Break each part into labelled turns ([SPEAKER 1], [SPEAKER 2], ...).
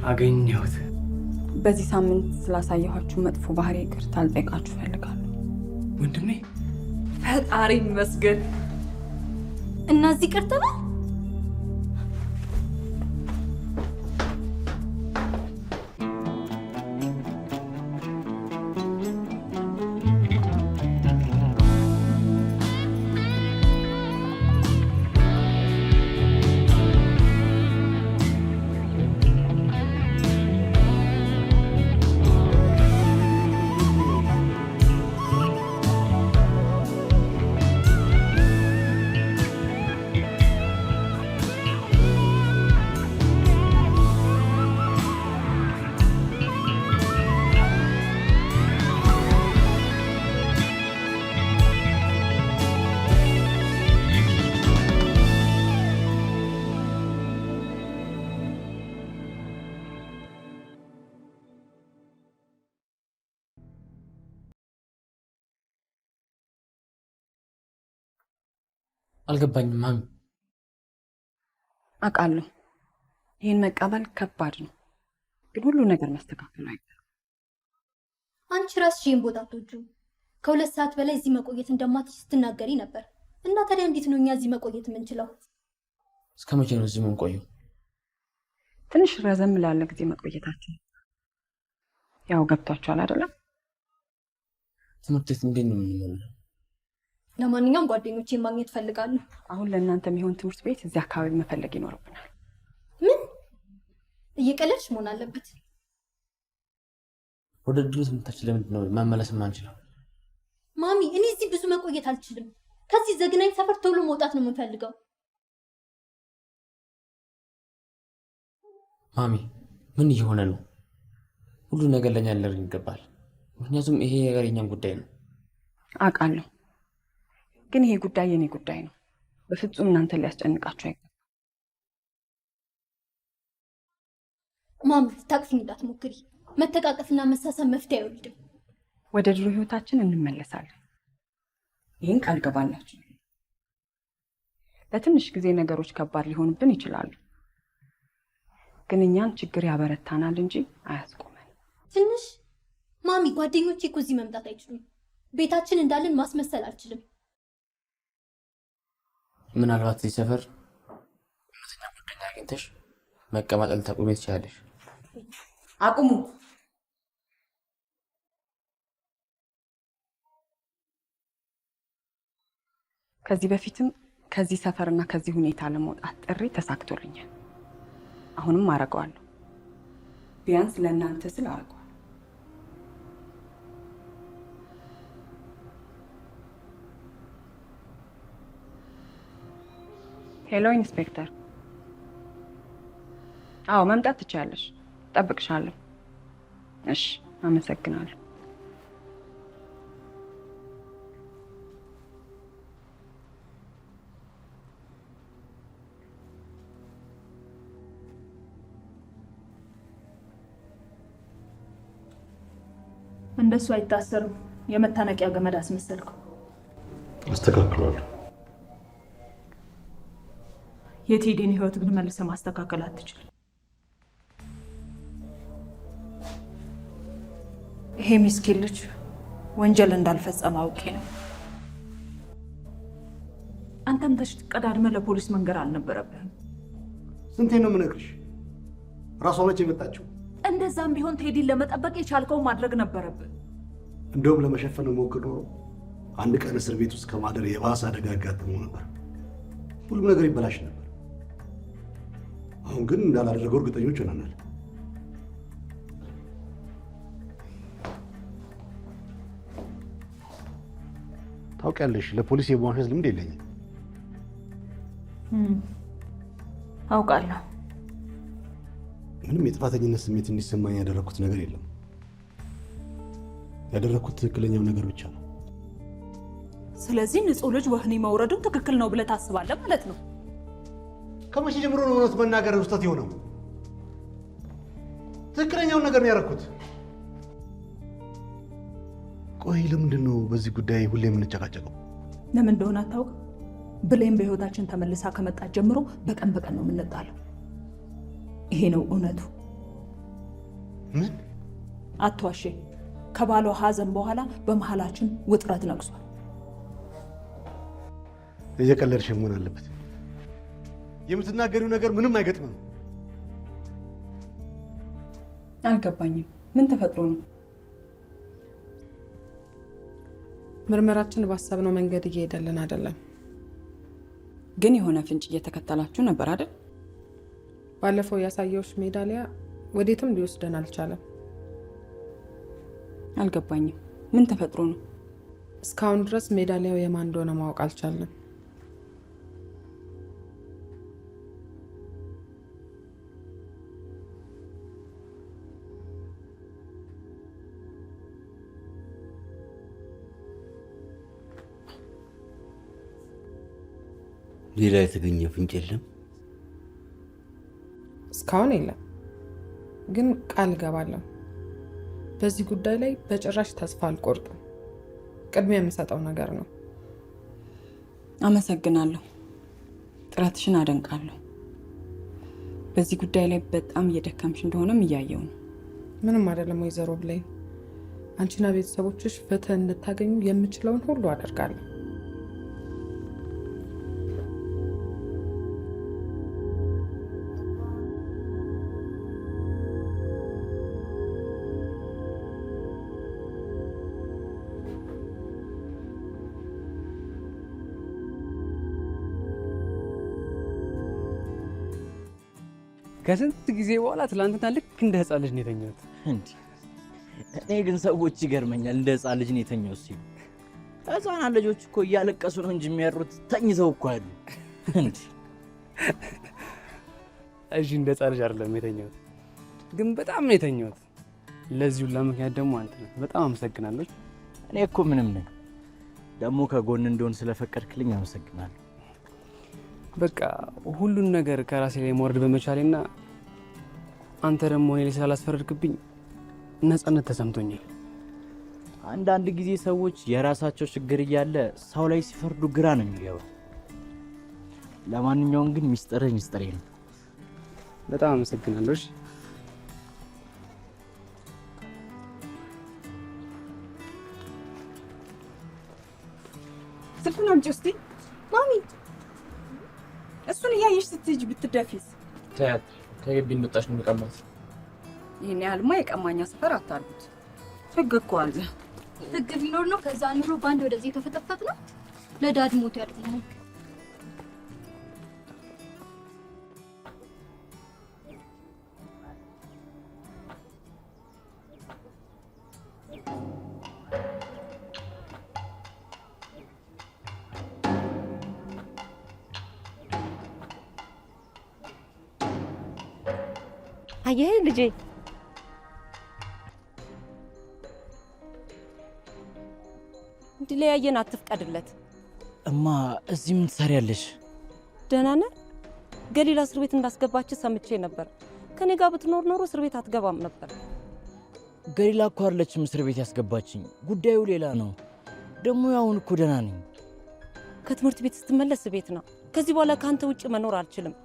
[SPEAKER 1] አገኘሁት።
[SPEAKER 2] በዚህ ሳምንት ስላሳየኋችሁ መጥፎ ባህሪ ይቅርታ ልጠይቃችሁ እፈልጋለሁ።
[SPEAKER 1] ወንድሜ
[SPEAKER 3] ፈጣሪ ይመስገን።
[SPEAKER 4] እና እዚህ ቀርተናል።
[SPEAKER 1] አልገባኝም ማሚ።
[SPEAKER 2] አውቃለሁ ይህን መቀበል ከባድ ነው፣ ግን ሁሉ ነገር መስተካከል አይቀርም።
[SPEAKER 4] አንቺ ራስሽ ይህን ቦታ አትወጂውም። ከ2 ሰዓት በላይ እዚህ መቆየት እንደማትችይ ስትናገሪ ነበር። እና ታዲያ እንዴት ነው እኛ እዚህ መቆየት የምንችለው?
[SPEAKER 1] እስከ መቼ ነው እዚህ የምንቆየው?
[SPEAKER 2] ትንሽ ረዘም ላለ ጊዜ መቆየታችን ያው ገብቷችኋል አይደለም?
[SPEAKER 1] ትምህርት ቤት እንዴት ነው የምንመለሰው?
[SPEAKER 4] ለማንኛውም ጓደኞቼን ማግኘት ፈልጋለሁ።
[SPEAKER 2] አሁን ለእናንተ የሚሆን ትምህርት ቤት እዚህ አካባቢ መፈለግ ይኖርብናል።
[SPEAKER 4] ምን እየቀለድሽ መሆን አለበት?
[SPEAKER 1] ወደ ድሮ ትምህርታችን ለምንድን ነው መመለስ የማንችለው?
[SPEAKER 4] ማሚ እኔ እዚህ ብዙ መቆየት አልችልም። ከዚህ ዘግናኝ ሰፈር ቶሎ መውጣት ነው የምፈልገው።
[SPEAKER 1] ማሚ ምን እየሆነ ነው? ሁሉ ነገር ለኛ ሊደረግ ይገባል። ምክንያቱም ይሄ ነገር የኛም ጉዳይ ነው።
[SPEAKER 2] አውቃለሁ፣ ግን ይሄ ጉዳይ የኔ ጉዳይ ነው። በፍጹም እናንተ ሊያስጨንቃችሁ አይገባም።
[SPEAKER 4] ማሚ ታቅፊኝ እንዳትሞክሪ። መተቃቀፍና መሳሳብ መፍትሄ አይወልድም።
[SPEAKER 2] ወደ ድሮ ህይወታችን እንመለሳለን። ይህን ቃል ገባላችሁ። ለትንሽ ጊዜ ነገሮች ከባድ ሊሆኑብን ይችላሉ፣ ግን እኛን ችግር ያበረታናል እንጂ አያስቆመን።
[SPEAKER 4] ትንሽ ማሚ ጓደኞቼ እኮ እዚህ መምጣት አይችሉም። ቤታችን እንዳለን ማስመሰል አልችልም።
[SPEAKER 1] ምናልባት እዚህ ሰፈር እውነተኛ ጓደኛ አግኝተሽ መቀማጠል ታቆሚ ትችላለሽ።
[SPEAKER 3] አቁሙ።
[SPEAKER 2] ከዚህ በፊትም ከዚህ ሰፈርና ከዚህ ሁኔታ ለመውጣት ጥሪ ተሳክቶልኛል። አሁንም አረጋዋለሁ። ቢያንስ ለእናንተ ስል አረጋዋለሁ። ሄሎ ኢንስፔክተር። አዎ መምጣት ትችያለሽ። ጠብቅሻለሁ። እሺ አመሰግናለሁ።
[SPEAKER 3] እንደሱ አይታሰርም። የመታነቂያ ገመድ አስመሰልከው።
[SPEAKER 5] አስተካክሏለሁ።
[SPEAKER 3] የቴዲን ህይወት ግን መልሰህ ማስተካከል አትችልም። ይሄ ምስኪን ልጅ ወንጀል እንዳልፈጸመ አውቄ ነው። አንተም ተሽቀዳድመህ ለፖሊስ መንገር አልነበረብህም።
[SPEAKER 5] ስንቴ ነው የምነግርሽ? ራሷ ነች የመጣችው።
[SPEAKER 3] እንደዛም ቢሆን ቴዲን ለመጠበቅ የቻልከው ማድረግ ነበረብህ።
[SPEAKER 5] እንደውም ለመሸፈን ሞክር ኖሮ አንድ ቀን እስር ቤት ውስጥ ከማደር የባሰ አደጋ ያጋጥመው ነበር። ሁሉም ነገር ይበላሽ ነበር። አሁን ግን እንዳላደረገው እርግጠኞች ሆነናል። ታውቂያለሽ፣ ለፖሊስ የመዋሸት ልምድ የለኝም።
[SPEAKER 3] አውቃለሁ።
[SPEAKER 5] ምንም የጥፋተኝነት ስሜት እንዲሰማኝ ያደረኩት ነገር የለም። ያደረኩት ትክክለኛው ነገር ብቻ ነው።
[SPEAKER 3] ስለዚህ ንጹህ ልጅ ወህኒ መውረዱ ትክክል ነው ብለህ ታስባለህ ማለት ነው?
[SPEAKER 5] ከመቼ ጀምሮ ነው እውነት መናገር ውስጠት የሆነው? ትክክለኛውን ነገር ነው ያደረኩት። ቆይ ለምንድን ነው በዚህ ጉዳይ ሁሌ የምንጨቃጨቀው?
[SPEAKER 3] ለምን እንደሆነ አታውቅም? ብሌን በህይወታችን ተመልሳ ከመጣት ጀምሮ በቀን በቀን ነው የምንጣለው። ይሄ ነው እውነቱ።
[SPEAKER 5] ምን
[SPEAKER 3] አትዋሺ። ከባሏ ሀዘን በኋላ በመሃላችን ውጥረት ነግሷል።
[SPEAKER 5] እየቀለድሽ መሆን አለበት። የምትናገሪው ነገር ምንም አይገጥምም።
[SPEAKER 2] አልገባኝም። ምን ተፈጥሮ ነው?
[SPEAKER 6] ምርመራችን ባሰብነው መንገድ እየሄደልን አይደለም።
[SPEAKER 2] ግን የሆነ ፍንጭ እየተከተላችሁ ነበር አይደል?
[SPEAKER 6] ባለፈው ያሳየውሽ ሜዳሊያ ወዴትም ሊወስደን አልቻለም።
[SPEAKER 2] አልገባኝም። ምን ተፈጥሮ ነው?
[SPEAKER 6] እስካሁን ድረስ ሜዳሊያው የማን እንደሆነ ማወቅ አልቻለም።
[SPEAKER 7] ሌላ የተገኘ ፍንጭ የለም?
[SPEAKER 6] እስካሁን የለም። ግን ቃል እገባለሁ በዚህ ጉዳይ ላይ በጭራሽ ተስፋ አልቆርጥም። ቅድሚያ የምሰጠው ነገር ነው።
[SPEAKER 2] አመሰግናለሁ። ጥረትሽን አደንቃለሁ። በዚህ ጉዳይ ላይ በጣም እየደከምሽ እንደሆነም እያየው ነው።
[SPEAKER 6] ምንም አይደለም ወይዘሮ ብሌን። አንቺና ቤተሰቦችሽ ፍትህ እንድታገኙ የምችለውን ሁሉ አደርጋለሁ።
[SPEAKER 1] ከስንት ጊዜ በኋላ ትላንትና ልክ እንደ ህፃን ልጅ ነው የተኛሁት።
[SPEAKER 8] እንዴ እኔ ግን ሰዎች ይገርመኛል፣ እንደ ህፃን ልጅ ነው የተኛሁት ሲሉ። ህፃናት ልጆች እኮ እያለቀሱ ነው እንጂ የሚያሩት ተኝተው እኮ አሉ። እንዴ
[SPEAKER 1] እሺ እንደ ህፃን ልጅ አይደለም የተኛሁት፣ ግን በጣም ነው የተኛሁት። ለዚህ ሁሉ ምክንያት ደግሞ አንተ ነህ። በጣም አመሰግናለሁ።
[SPEAKER 8] እኔ እኮ ምንም ነኝ። ደግሞ ከጎን እንደሆን ስለፈቀድክልኝ አመሰግናለሁ።
[SPEAKER 1] በቃ ሁሉን ነገር ከራሴ ላይ መውረድ በመቻሌና አንተ ደግሞ እኔ ላይ ስላላስፈረድክብኝ ነፃነት ተሰምቶኛል።
[SPEAKER 8] አንዳንድ ጊዜ ሰዎች የራሳቸው ችግር እያለ ሰው ላይ ሲፈርዱ ግራ ነው የሚገባው። ለማንኛውም ግን ሚስጥርህ ሚስጥሬ ነው።
[SPEAKER 1] በጣም አመሰግናለሁ።
[SPEAKER 2] ስልኩን አምጪ እስቲ ማሚ። እሱን እያየሽ ስትሄጂ ብትደፊስ?
[SPEAKER 1] ታያት ከግቢ እንደወጣሽ ነው የቀማት።
[SPEAKER 2] ይሄን ያህልማ የቀማኛ ሰፈር አታሉት። ህግ እኮ አለ።
[SPEAKER 4] ህግ ቢኖር ነው ከዛ ኑሮ ባንድ ወደዚህ የተፈጠፈጥ ነው። ለዳድ ሞት ያድርገው።
[SPEAKER 9] አየህ ልጄ፣ እንዲለያየን አትፍቀድለት።
[SPEAKER 8] እማ እዚህ ምን ትሰሪያለሽ?
[SPEAKER 9] ደህና ነህ? ገሊላ እስር ቤት እንዳስገባች ሰምቼ ነበር። ከኔ ጋር ብትኖር ኖሮ እስር ቤት አትገባም ነበር።
[SPEAKER 8] ገሊላ እኮ አይደለችም እስር ቤት ያስገባችኝ፣ ጉዳዩ ሌላ ነው። ደግሞ አሁን እኮ ደህና ነኝ።
[SPEAKER 9] ከትምህርት ቤት ስትመለስ ቤት ነው። ከዚህ በኋላ ካንተ ውጭ መኖር አልችልም።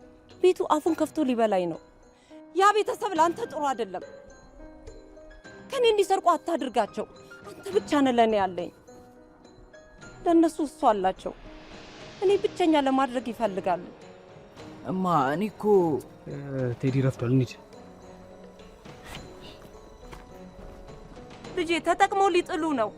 [SPEAKER 9] ቤቱ አፉን ከፍቶ ሊበላኝ ነው። ያ ቤተሰብ ለአንተ ጥሩ አይደለም። ከኔ እንዲሰርቁ አታድርጋቸው። አንተ ብቻ ነህ ለኔ ያለኝ። ለነሱ እሱ አላቸው። እኔ ብቸኛ ለማድረግ ይፈልጋሉ።
[SPEAKER 8] እማ እኔ እኮ
[SPEAKER 1] ቴዲ ረፍቷል። እንሂድ
[SPEAKER 9] ልጄ። ተጠቅመው ሊጥሉ ነው።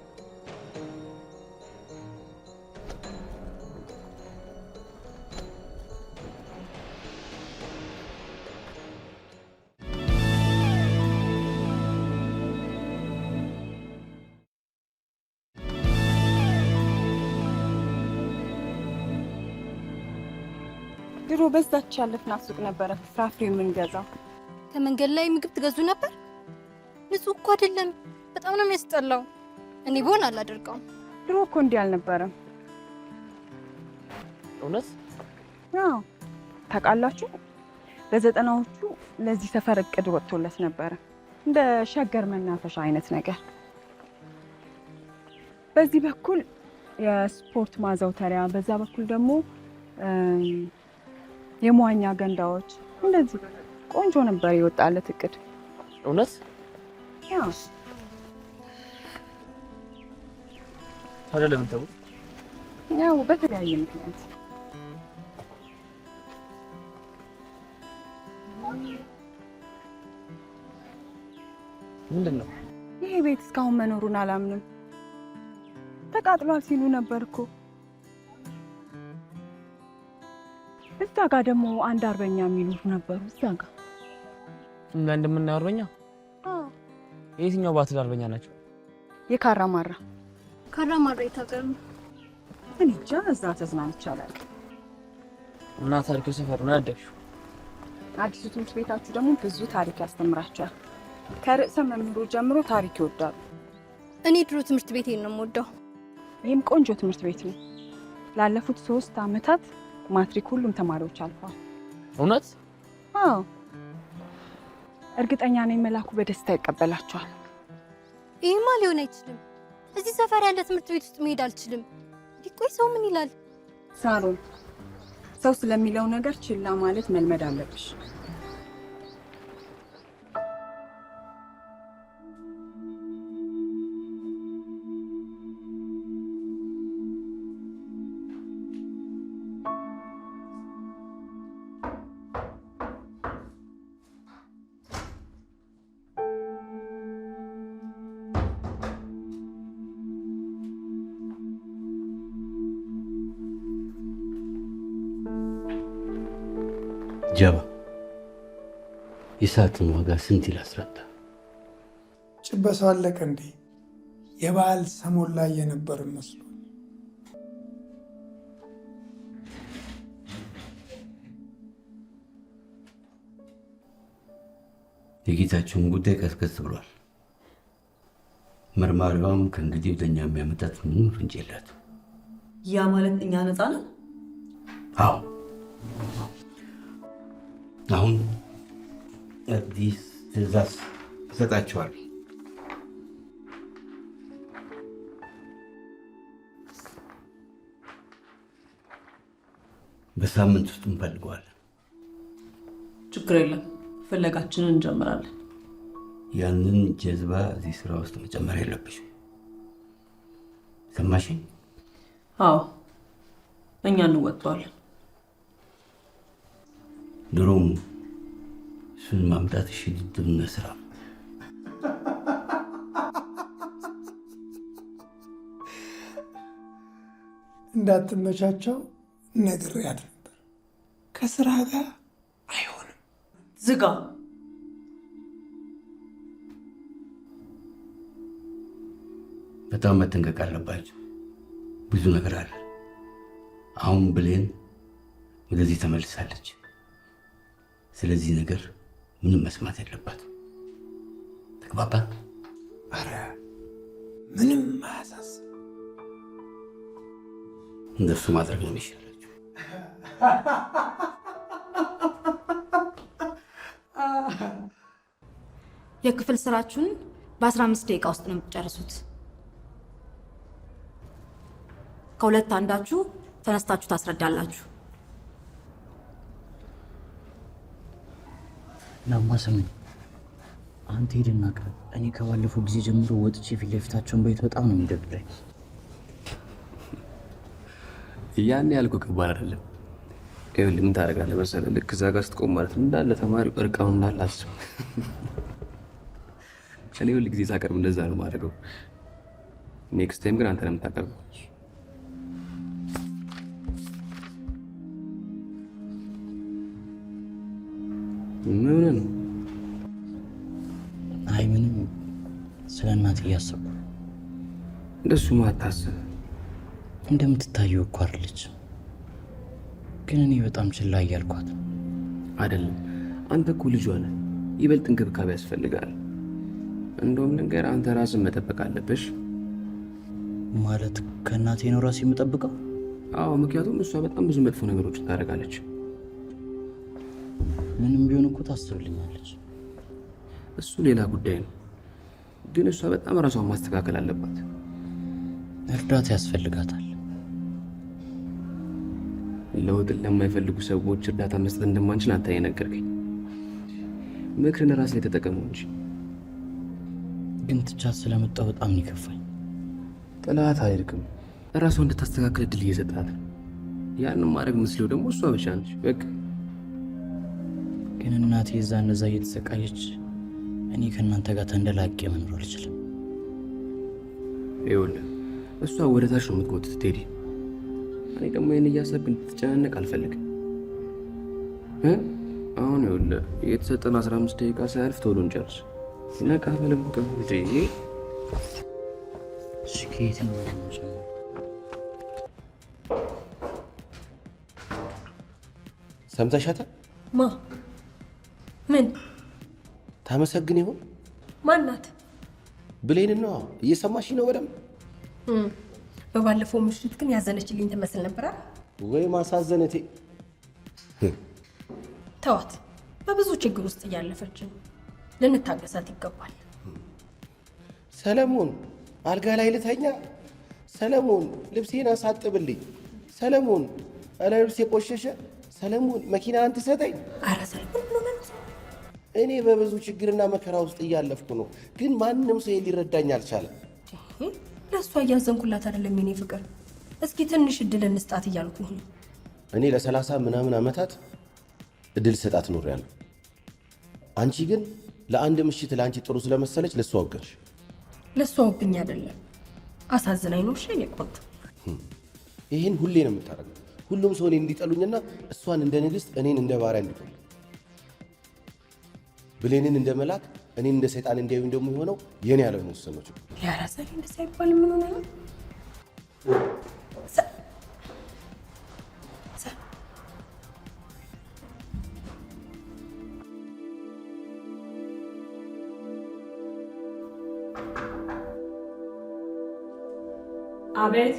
[SPEAKER 2] ድሮ በዛች ያለፍናት ሱቅ ነበረ ፍራፍሬ የምንገዛው።
[SPEAKER 4] ከመንገድ ላይ ምግብ ትገዙ ነበር? ንጹህ እኮ አይደለም። በጣም ነው የሚያስጠላው። እኔ ብሆን አላደርገውም።
[SPEAKER 2] ድሮ እኮ እንዲህ አልነበረም።
[SPEAKER 1] እውነት?
[SPEAKER 2] አዎ ታውቃላችሁ፣ በ90ዎቹ ለዚህ ሰፈር እቅድ ወጥቶለት ነበረ፣ እንደ ሸገር መናፈሻ አይነት ነገር። በዚህ በኩል የስፖርት ማዘውተሪያ፣ በዛ በኩል ደግሞ የመዋኛ ገንዳዎች። እንደዚህ ቆንጆ ነበር የወጣለት እቅድ።
[SPEAKER 1] እውነት?
[SPEAKER 2] ያው
[SPEAKER 1] ታዲያ ለምን ተው?
[SPEAKER 2] ያው በተለያየ ምክንያት
[SPEAKER 1] ምንድን ነው?
[SPEAKER 2] ይሄ ቤት እስካሁን መኖሩን አላምንም። ተቃጥሏል ሲሉ ነበር እኮ። እዛ ጋር ደግሞ አንድ አርበኛ የሚኖሩ ነበሩ። እዛ ጋር
[SPEAKER 1] እና እንደምናየው አርበኛ?
[SPEAKER 2] አዎ።
[SPEAKER 1] የትኛው ባትል አርበኛ ናቸው?
[SPEAKER 2] የካራማራ
[SPEAKER 4] ካራማራ የታገሩ
[SPEAKER 2] እኔ እንጃ። እዛ ተዝናንቼ አላውቅም።
[SPEAKER 1] እና ታሪኩ ሰፈር ነው ያደግሽው?
[SPEAKER 2] አዲሱ ትምህርት ቤታችሁ ደግሞ ብዙ ታሪክ ያስተምራቸዋል። ከርዕሰ መምህሩ ጀምሮ ታሪክ ይወዳሉ።
[SPEAKER 4] እኔ ድሮ ትምህርት ቤቴን ነው የምወደው።
[SPEAKER 2] ይህም ቆንጆ ትምህርት ቤት ነው። ላለፉት 3 ዓመታት ማትሪክ ሁሉም ተማሪዎች አልፈዋል።
[SPEAKER 1] እውነት?
[SPEAKER 2] አዎ። እርግጠኛ ነኝ መላኩ በደስታ ይቀበላቸዋል።
[SPEAKER 4] ይህማ ሊሆን አይችልም። እዚህ ሰፈር ያለ ትምህርት ቤት ውስጥ መሄድ አልችልም። ሊቆይ ሰው ምን ይላል?
[SPEAKER 2] ሳሮን፣ ሰው ስለሚለው ነገር ችላ ማለት መልመድ አለብሽ።
[SPEAKER 7] ጀባ የሰዓትን ዋጋ ስንት ይላስረዳ?
[SPEAKER 10] ጭበሳው አለቀ እንዴ? የበዓል ሰሞን ላይ የነበር መስሎ።
[SPEAKER 7] የጌታቸውን ጉዳይ ቀስቀስ ብሏል። መርማሪዋም ከእንግዲህ ወደኛ የሚያመጣት ምንም ፍንጭ የላትም።
[SPEAKER 3] ያ ማለት እኛ ነፃ ነን?
[SPEAKER 7] አዎ። አሁን አዲስ ትዕዛዝ እሰጣቸዋለሁ። በሳምንት ውስጥ እንፈልገዋለን።
[SPEAKER 3] ችግር የለም፣ ፍለጋችንን እንጀምራለን።
[SPEAKER 7] ያንን ጀዝባ እዚህ ስራ ውስጥ መጨመር የለብሽም። ሰማሽኝ?
[SPEAKER 3] አዎ፣ እኛ እንወጣዋለን።
[SPEAKER 7] ድሮም እሱን ማምጣት እሺ ድብነ ስራ
[SPEAKER 10] እንዳትመቻቸው ነግሬያት ነበር። ከስራ ጋር አይሆንም።
[SPEAKER 3] ዝጋ።
[SPEAKER 7] በጣም መጠንቀቅ አለባቸው። ብዙ ነገር አለ። አሁን ብሌን ወደዚህ ተመልሳለች። ስለዚህ ነገር ምንም መስማት የለባት። ተግባባን?
[SPEAKER 10] አረ ምንም አያሳስብ።
[SPEAKER 7] እንደሱ ማድረግ ነው የሚሻላችሁ።
[SPEAKER 11] የክፍል ስራችሁን በ15 ደቂቃ ውስጥ ነው የምትጨርሱት። ከሁለት አንዳችሁ ተነስታችሁ ታስረዳላችሁ።
[SPEAKER 8] ናማሰምን አንተ ሄድና ቅረብ። እኔ ከባለፈው ጊዜ ጀምሮ ወጥቼ ፊት ለፊታቸውን በየት በጣም ነው የሚደብረኝ።
[SPEAKER 1] ያን ያልኩ ከባድ አይደለም። ይኸውልህ ምን ታደርጋለህ መሰለህ? ልክ እዛ ጋር ስትቆም ማለት ነው እንዳለ ተማሪው እርቃኑን እንዳለ አስብ። እኔ ሁል ጊዜ ሳቀርብ እንደዛ ነው የማደርገው። ኔክስት ታይም ግን አንተ ነው የምታቀርበው። ምን ነው?
[SPEAKER 8] አይ ምንም፣ ስለ እናቴ እያሰብኩ።
[SPEAKER 1] እንደሱማ አታስብ።
[SPEAKER 8] እንደምትታየው እኮ አይደለች፣ ግን እኔ በጣም ችላ እያልኳት
[SPEAKER 1] አይደለም። አንተ እኮ ልጇ ነህ፣ ይበልጥ እንክብካቤ ያስፈልጋል። እንደውም ነገር አንተ ራስን መጠበቅ አለብሽ።
[SPEAKER 8] ማለት ከእናቴ ነው ራሴ የምጠብቀው?
[SPEAKER 1] አዎ፣ ምክንያቱም እሷ በጣም ብዙ መጥፎ ነገሮችን ታደርጋለች።
[SPEAKER 8] ምንም ቢሆን እኮ ታስብልኛለች።
[SPEAKER 1] እሱ ሌላ ጉዳይ ነው፣ ግን እሷ በጣም ራሷን ማስተካከል አለባት።
[SPEAKER 8] እርዳታ ያስፈልጋታል።
[SPEAKER 1] ለውጥን ለማይፈልጉ ሰዎች እርዳታ መስጠት እንደማንችል አንተ የነገርከኝ። ምክርን ራስ ላይ ተጠቀመው እንጂ
[SPEAKER 8] ግን ትቻት ስለመጣሁ በጣም ነው የከፋኝ።
[SPEAKER 1] ጥላት አይርቅም። እራሷ እንድታስተካክል እድል እየሰጣት ነው። ያንን ማድረግ መስለው ደግሞ እሷ ብቻ ነች። በቃ
[SPEAKER 8] ግን እናቴ እዛ እየተሰቃየች እኔ ከእናንተ ጋር ተንደላቄ መኖር አልችልም።
[SPEAKER 1] ይኸውልህ እሷ ወደ ታች ነው የምትጎትት ቴዲ። እኔ ደግሞ ይህን እያሰብክ እንድትጨናነቅ አልፈልግም። አሁን ይኸውልህ የተሰጠን 15 ደቂቃ ሳያልፍ ቶሎ እንጨርስ። ነቃ በለም ቀሙት።
[SPEAKER 8] ከየት ነው
[SPEAKER 12] ሰምተሻታል?
[SPEAKER 13] ማ ምን
[SPEAKER 12] ታመሰግን ይሆን?
[SPEAKER 13] ማናት?
[SPEAKER 12] ብሌን ነው። እየሰማሽ ነው በደምብ?
[SPEAKER 13] በባለፈው ምሽት ግን ያዘነችልኝ ትመስል ነበር።
[SPEAKER 12] ወይ ማሳዘነቴ።
[SPEAKER 13] ተዋት፣ በብዙ ችግር ውስጥ እያለፈች ነው። ልንታገሳት ይገባል።
[SPEAKER 12] ሰለሞን አልጋ ላይ ልተኛ። ሰለሞን ልብሴን አሳጥብልኝ። ሰለሞን ልብሴ ቆሸሸ። ሰለሞን መኪና አንተ ሰጠኝ።
[SPEAKER 13] አረ ሰለሞን
[SPEAKER 12] እኔ በብዙ ችግርና መከራ ውስጥ እያለፍኩ ነው፣ ግን ማንም ሰው ሊረዳኝ አልቻለም።
[SPEAKER 13] ለእሷ እያዘንኩላት አይደለም የኔ ፍቅር። እስኪ ትንሽ እድል እንስጣት እያልኩ ነው።
[SPEAKER 12] እኔ ለ30 ምናምን ዓመታት እድል ሰጣት ኖሬያለሁ። አንቺ ግን ለአንድ ምሽት ለአንቺ ጥሩ ስለመሰለች ለእሷ ወገንሽ።
[SPEAKER 13] ለእሷ ወግኝ አይደለም አሳዝናኝ ነው። እሺ እኔ ቆንጆ
[SPEAKER 12] ይህን ሁሌ ነው የምታደርገው። ሁሉም ሰው እኔን እንዲጠሉኝና እሷን እንደ ንግሥት እኔን እንደ ባሪያ እንዲጠሉ፣ ብሌንን እንደ መልአክ እኔን እንደ ሰይጣን እንዲያዩኝ ደግሞ የሆነው የኔ ያለመወሰን ነው።
[SPEAKER 13] ያራሰሪ እንደዛ ይባል ምን ሆነ ነው?
[SPEAKER 3] አቤት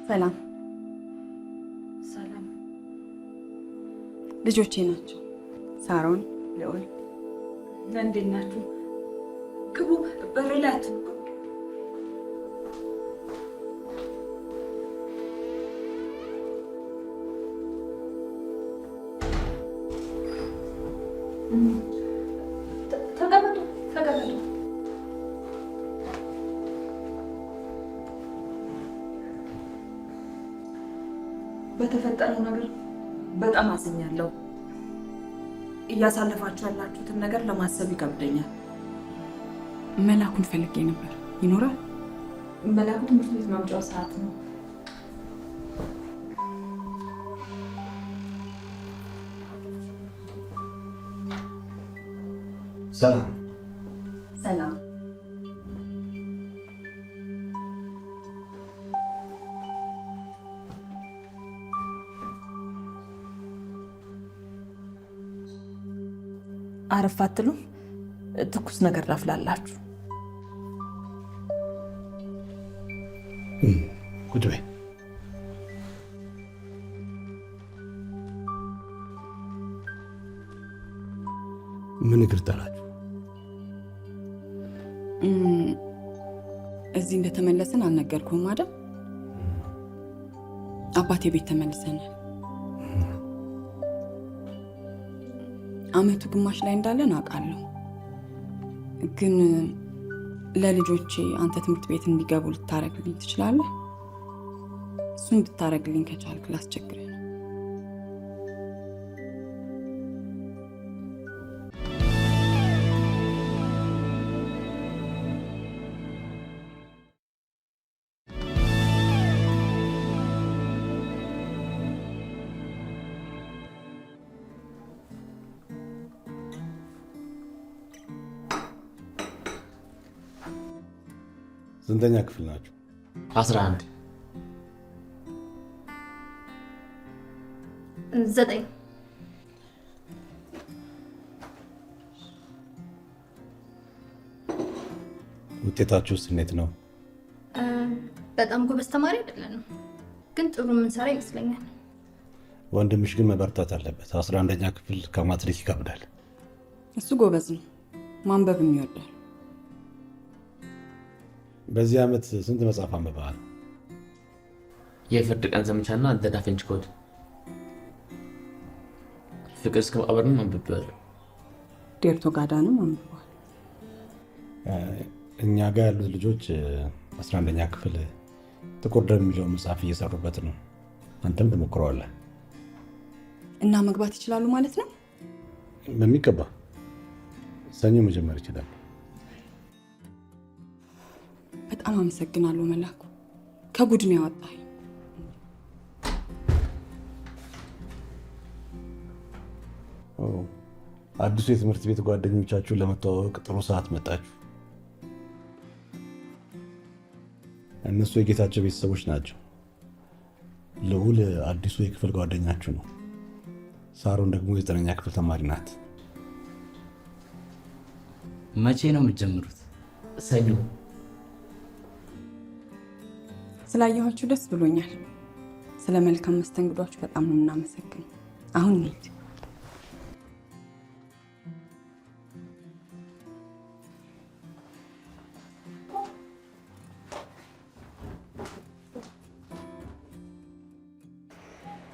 [SPEAKER 2] ሰላም
[SPEAKER 3] ሰላም።
[SPEAKER 2] ልጆቼ ናቸው ሳሮን፣ ልዑል።
[SPEAKER 3] እንዴት ናችሁ? ግቡ። በር ላይ አትንኩ። ተቀመጡ ተቀመጡ። በተፈጠረው ነገር በጣም አዝኛለሁ። እያሳለፋችሁ ያላችሁትን ነገር ለማሰብ ይከብደኛል።
[SPEAKER 2] መላኩን ፈልጌ ነበር። ይኖራል?
[SPEAKER 3] መላኩ ትምህርት ቤት ማምጫው ሰዓት ነው።
[SPEAKER 5] ሰላም
[SPEAKER 2] ሰላም።
[SPEAKER 3] አረፍ አትሉም? ትኩስ ነገር ላፍላላችሁ።
[SPEAKER 5] ቁጭ በይ። ምን እግር ጠላችሁ?
[SPEAKER 2] እዚህ እንደተመለስን አልነገርኩህም አይደል? አባቴ ቤት ተመልሰናል። አመቱ ግማሽ ላይ እንዳለን አውቃለሁ፣ ግን ለልጆቼ አንተ ትምህርት ቤት እንዲገቡ ልታረግልኝ ትችላለህ? እሱን ብታረግልኝ ከቻልክ ላስቸግርህ ነው።
[SPEAKER 5] ስንተኛ ክፍል ናችሁ?
[SPEAKER 8] 11
[SPEAKER 4] 9
[SPEAKER 5] ውጤታችሁስ እንዴት ነው?
[SPEAKER 4] በጣም ጎበዝ ተማሪ አይደለንም፣ ግን ጥሩ የምንሰራ ይመስለኛል።
[SPEAKER 5] ወንድምሽ ግን መበርታት አለበት። 11ኛ ክፍል ከማትሪክ ይከብዳል።
[SPEAKER 2] እሱ ጎበዝ ነው፣ ማንበብም ይወዳል።
[SPEAKER 5] በዚህ ዓመት ስንት መጽሐፍ አንብበሃል?
[SPEAKER 14] የፍርድ ቀን ዘመቻና ዘ ዳቪንቺ ኮድ፣ ፍቅር እስከ መቃብርንም አንብቤዋለሁ።
[SPEAKER 2] ዴርቶ ጋዳንም አንብበዋል።
[SPEAKER 5] እኛ ጋር ያሉት ልጆች 11ኛ ክፍል ጥቁር ደም የሚለው መጽሐፍ እየሰሩበት ነው። አንተም ትሞክረዋለህ
[SPEAKER 2] እና መግባት ይችላሉ ማለት ነው?
[SPEAKER 5] በሚገባ ሰኞ መጀመር ይችላል።
[SPEAKER 2] በጣም አመሰግናለሁ መላኩ፣ ከጉድ ነው ያወጣኝ።
[SPEAKER 5] አዲሱ የትምህርት ቤት ጓደኞቻችሁን ለመተዋወቅ ጥሩ ሰዓት መጣችሁ። እነሱ የጌታቸው ቤተሰቦች ናቸው። ልዑል አዲሱ የክፍል ጓደኛችሁ ነው። ሳሮን ደግሞ የ9ኛ ክፍል ተማሪ ናት።
[SPEAKER 8] መቼ ነው የምትጀምሩት?
[SPEAKER 14] ሰኞ።
[SPEAKER 2] ስላየኋችሁ ደስ ብሎኛል። ስለ መልካም መስተንግዷችሁ በጣም ነው የምናመሰግነው። አሁን እንሂድ።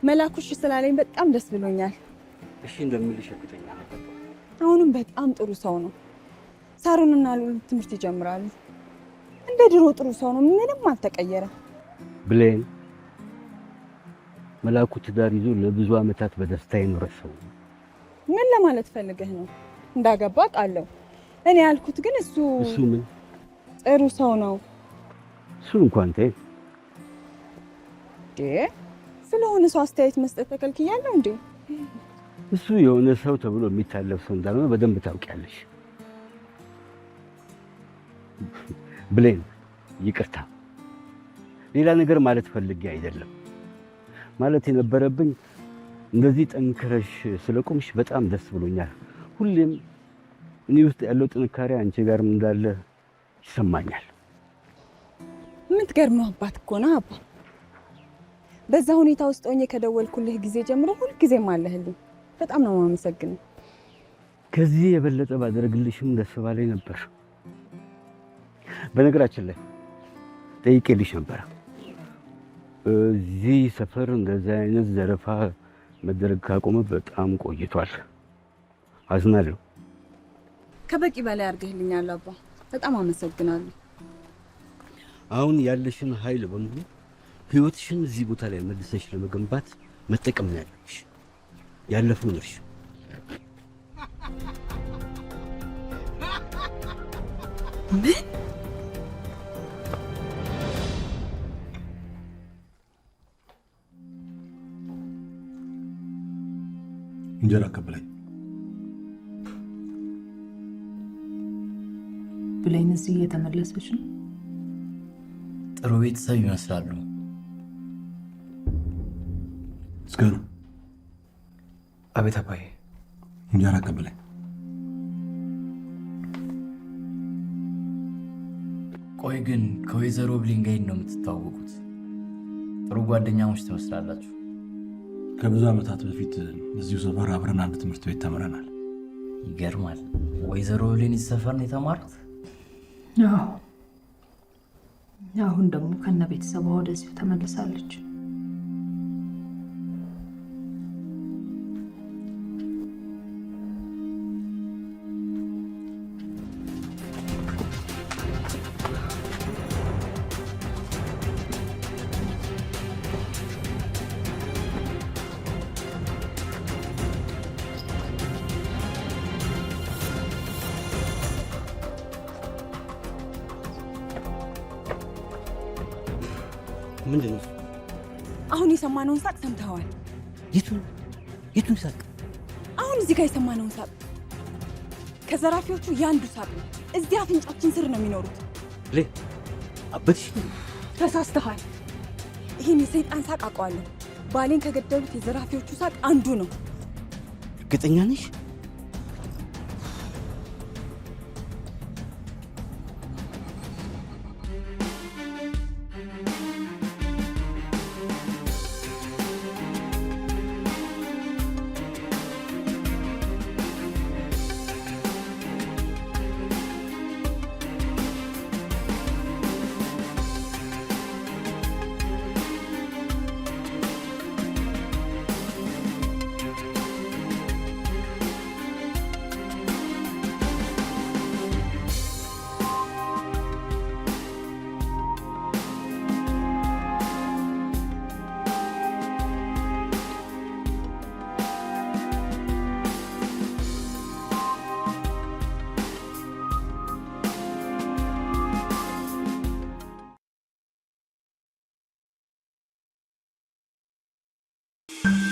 [SPEAKER 15] መላኩሽ ስላለኝ በጣም ደስ ብሎኛል።
[SPEAKER 8] እሺ እንደምልሽ እርግጠኛ ነበር።
[SPEAKER 15] አሁንም በጣም ጥሩ ሰው ነው። ሳሮንና ልዑል ትምህርት ይጀምራሉ። እንደ ድሮ ጥሩ ሰው ነው፣ ምንም አልተቀየረም።
[SPEAKER 7] ብሌን፣ መላኩ ትዳር ይዞ ለብዙ ዓመታት በደስታ የኖረ ሰው።
[SPEAKER 15] ምን ለማለት ፈልገህ ነው? እንዳገባ ቃለው። እኔ ያልኩት ግን እሱ
[SPEAKER 7] ምን
[SPEAKER 15] ጥሩ ሰው ነው።
[SPEAKER 7] እሱ እንኳን ተይ።
[SPEAKER 15] ስለሆነ ሰው አስተያየት መስጠት ተከልክያለሁ እንዴ?
[SPEAKER 7] እሱ የሆነ ሰው ተብሎ የሚታለፍ ሰው እንዳልሆነ በደንብ ታውቂያለሽ። ብሌን፣ ይቅርታ፣ ሌላ ነገር ማለት ፈልጌ አይደለም። ማለት የነበረብኝ እንደዚህ ጠንክረሽ ስለቆምሽ በጣም ደስ ብሎኛል። ሁሌም እኔ ውስጥ ያለው ጥንካሬ አንቺ ጋርም እንዳለ ይሰማኛል።
[SPEAKER 15] የምትገርመው አባት እኮ ነህ አባ። በዛ ሁኔታ ውስጥ ሆኜ ከደወልኩልህ ጊዜ ጀምሮ ሁልጊዜም አለህልኝ። በጣም ነው የማመሰግነው።
[SPEAKER 7] ከዚህ የበለጠ ባደርግልሽም ደስ ባለኝ ነበር። በነገራችን ላይ ጠይቄልሽ ነበር፣ እዚህ ሰፈር እንደዚህ አይነት ዘረፋ መደረግ ካቆመ በጣም ቆይቷል። አዝናለሁ።
[SPEAKER 15] ከበቂ በላይ አድርገህልኛል አባ፣ በጣም አመሰግናለሁ።
[SPEAKER 7] አሁን ያለሽን ኃይል በሙሉ ህይወትሽን እዚህ ቦታ ላይ መልሰሽ ለመገንባት መጠቀም ነው ያለሽ። ያለፈው ነሽ።
[SPEAKER 2] ምን
[SPEAKER 5] እንጀራ አቀበለኝ።
[SPEAKER 3] ብሌን እዚህ እየተመለሰች ነው።
[SPEAKER 8] ጥሩ ቤተሰብ ይመስላሉ።
[SPEAKER 5] እስከኑ
[SPEAKER 14] አቤት አባዬ።
[SPEAKER 5] እንጀራ አቀበለኝ።
[SPEAKER 8] ቆይ ግን ከወይዘሮ ብሌን ጋር ነው የምትተዋወቁት? ጥሩ ጓደኛሞች ትመስላላችሁ።
[SPEAKER 5] ከብዙ ዓመታት በፊት እዚሁ ሰፈር አብረን አንድ ትምህርት ቤት ተምረናል።
[SPEAKER 8] ይገርማል። ወይዘሮ ብሌን እዚህ ሰፈር ነው የተማሩት?
[SPEAKER 3] አዎ። አሁን ደግሞ ከነ ቤተሰቧ ወደዚሁ ተመልሳለች።
[SPEAKER 7] ምንድን ነው?
[SPEAKER 15] አሁን የሰማነውን ሳቅ ሰምተዋል?
[SPEAKER 7] የቱን ሳቅ?
[SPEAKER 15] አሁን እዚህ ጋር የሰማነውን ሳቅ ከዘራፊዎቹ የአንዱ ሳቅ ነው። እዚህ አፍንጫችን ስር ነው የሚኖሩት።
[SPEAKER 7] አበትሽ?
[SPEAKER 15] ተሳስተሃል። ይህን የሰይጣን ሳቅ አውቀዋለሁ። ባሌን ከገደሉት የዘራፊዎቹ ሳቅ አንዱ ነው።
[SPEAKER 7] እርግጠኛ ነሽ?
[SPEAKER 5] ነው።